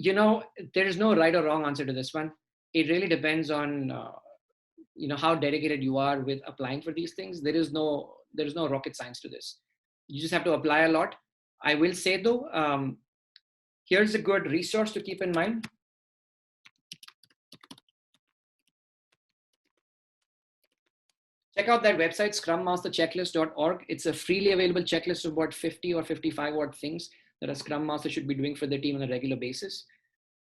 There is no right or wrong answer to this one. It really depends on, how dedicated you are with applying for these things. There is no rocket science to this. You just have to apply a lot. I will say though, here's a good resource to keep in mind. Check out that website, scrummasterchecklist.org. It's a freely available checklist of about 50 or 55 odd things that a Scrum Master should be doing for their team on a regular basis.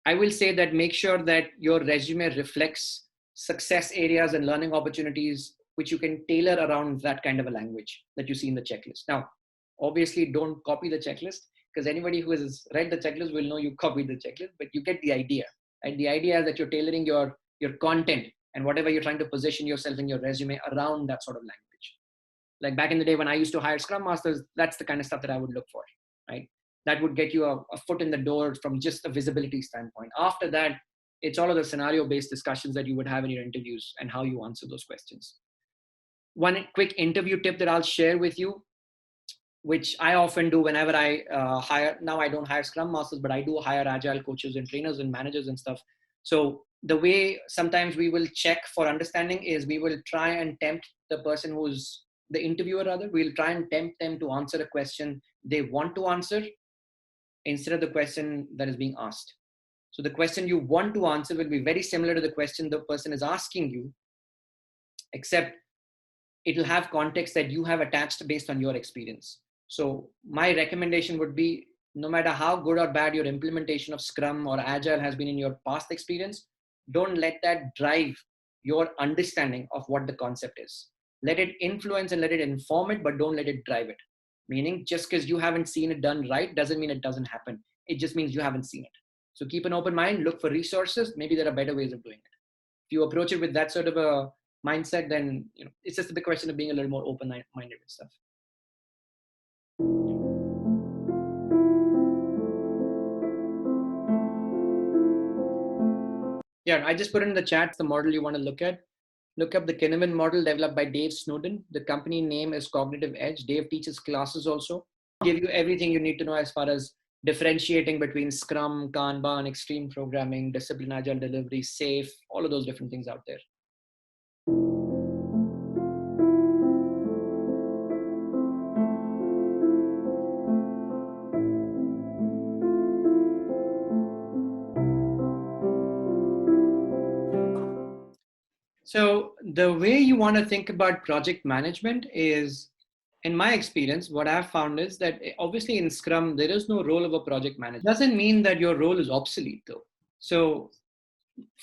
I will say that make sure that your resume reflects success areas and learning opportunities, which you can tailor around that kind of a language that you see in the checklist. Now, obviously, don't copy the checklist, because anybody who has read the checklist will know you copied the checklist, but you get the idea. And the idea is that you're tailoring your content and whatever you're trying to position yourself in your resume around that sort of language. Like back in the day when I used to hire Scrum Masters, that's the kind of stuff that I would look for, right? That would get you a foot in the door from just a visibility standpoint. After that, it's all of the scenario-based discussions that you would have in your interviews and how you answer those questions. One quick interview tip that I'll share with you, which I often do whenever I hire. Now I don't hire Scrum Masters, but I do hire Agile coaches and trainers and managers and stuff. So the way sometimes we will check for understanding is we will try and tempt the person who's the interviewer, rather. We'll try and tempt them to answer a question they want to answer instead of the question that is being asked. So the question you want to answer will be very similar to the question the person is asking you, except it'll have context that you have attached based on your experience. So my recommendation would be, no matter how good or bad your implementation of Scrum or Agile has been in your past experience, don't let that drive your understanding of what the concept is. Let it influence and let it inform it, but don't let it drive it. Meaning, just because you haven't seen it done right doesn't mean it doesn't happen. It just means you haven't seen it. So keep an open mind, look for resources. Maybe there are better ways of doing it. If you approach it with that sort of a mindset, then it's just a big question of being a little more open-minded with stuff. Yeah, I just put in the chat the model you want to look at. Look up the Kinnaman model developed by Dave Snowden. The company name is Cognitive Edge. Dave teaches classes also. Give you everything you need to know as far as differentiating between Scrum, Kanban, extreme programming, discipline, agile delivery, safe, all of those different things out there. So the way you want to think about project management is, in my experience, what I've found is that obviously in Scrum, there is no role of a project manager. Doesn't mean that your role is obsolete though. So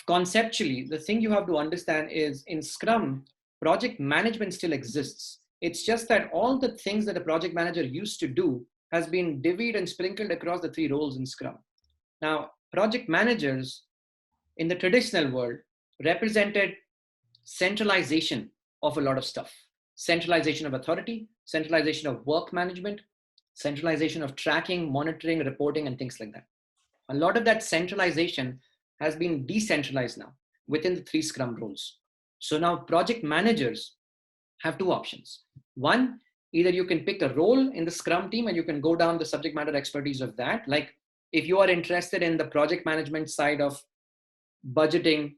conceptually, the thing you have to understand is in Scrum, project management still exists. It's just that all the things that a project manager used to do has been divvied and sprinkled across the 3 roles in Scrum. Now, project managers in the traditional world represented centralization of a lot of stuff. Centralization of authority, centralization of work management, centralization of tracking, monitoring, reporting, and things like that. A lot of that centralization has been decentralized now within the 3 Scrum roles. So now project managers have 2 options. One, either you can pick a role in the Scrum team and you can go down the subject matter expertise of that. Like if you are interested in the project management side of budgeting,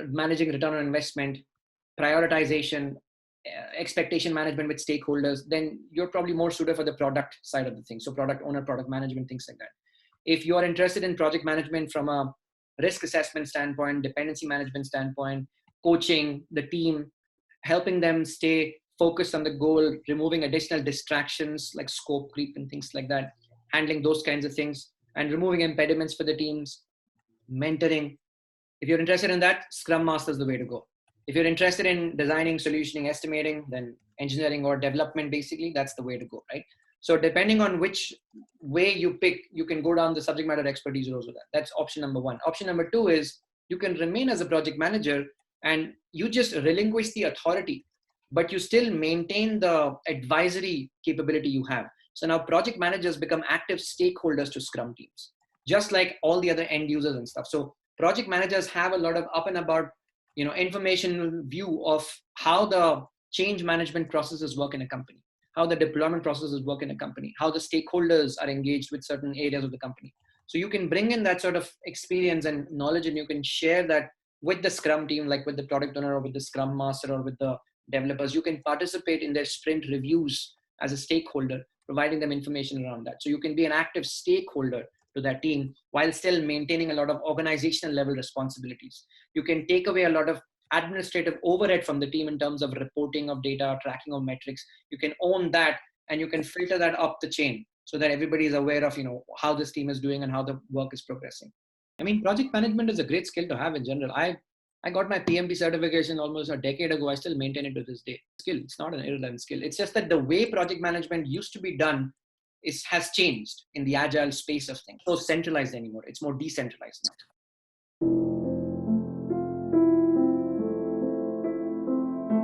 managing return on investment, prioritization, expectation management with stakeholders, then you're probably more suited for the product side of the thing. So product owner, product management, things like that. If you are interested in project management from a risk assessment standpoint, dependency management standpoint, coaching the team, helping them stay focused on the goal, removing additional distractions like scope creep and things like that, handling those kinds of things, and removing impediments for the teams, mentoring. If you're interested in that, Scrum Master is the way to go. If you're interested in designing, solutioning, estimating, then engineering or development, basically, that's the way to go, right? So depending on which way you pick, you can go down the subject matter expertise roles with that. That's option number 1. Option number 2 is you can remain as a project manager and you just relinquish the authority, but you still maintain the advisory capability you have. So now project managers become active stakeholders to Scrum teams, just like all the other end users and stuff. So project managers have a lot of up and about, information view of how the change management processes work in a company, how the deployment processes work in a company, how the stakeholders are engaged with certain areas of the company. So you can bring in that sort of experience and knowledge, and you can share that with the Scrum team, like with the product owner or with the Scrum master or with the developers. You can participate in their sprint reviews as a stakeholder, providing them information around that. So you can be an active stakeholder to that team while still maintaining a lot of organizational level responsibilities. You can take away a lot of administrative overhead from the team in terms of reporting of data, tracking of metrics. You can own that, and you can filter that up the chain so that everybody is aware of, how this team is doing and how the work is progressing. I mean, project management is a great skill to have in general. I got my PMP certification almost a decade ago. I still maintain it to this day. Skill, it's not an irrelevant skill. It's just that the way project management used to be done has changed in the agile space of things. It's not so centralized anymore. It's more decentralized now.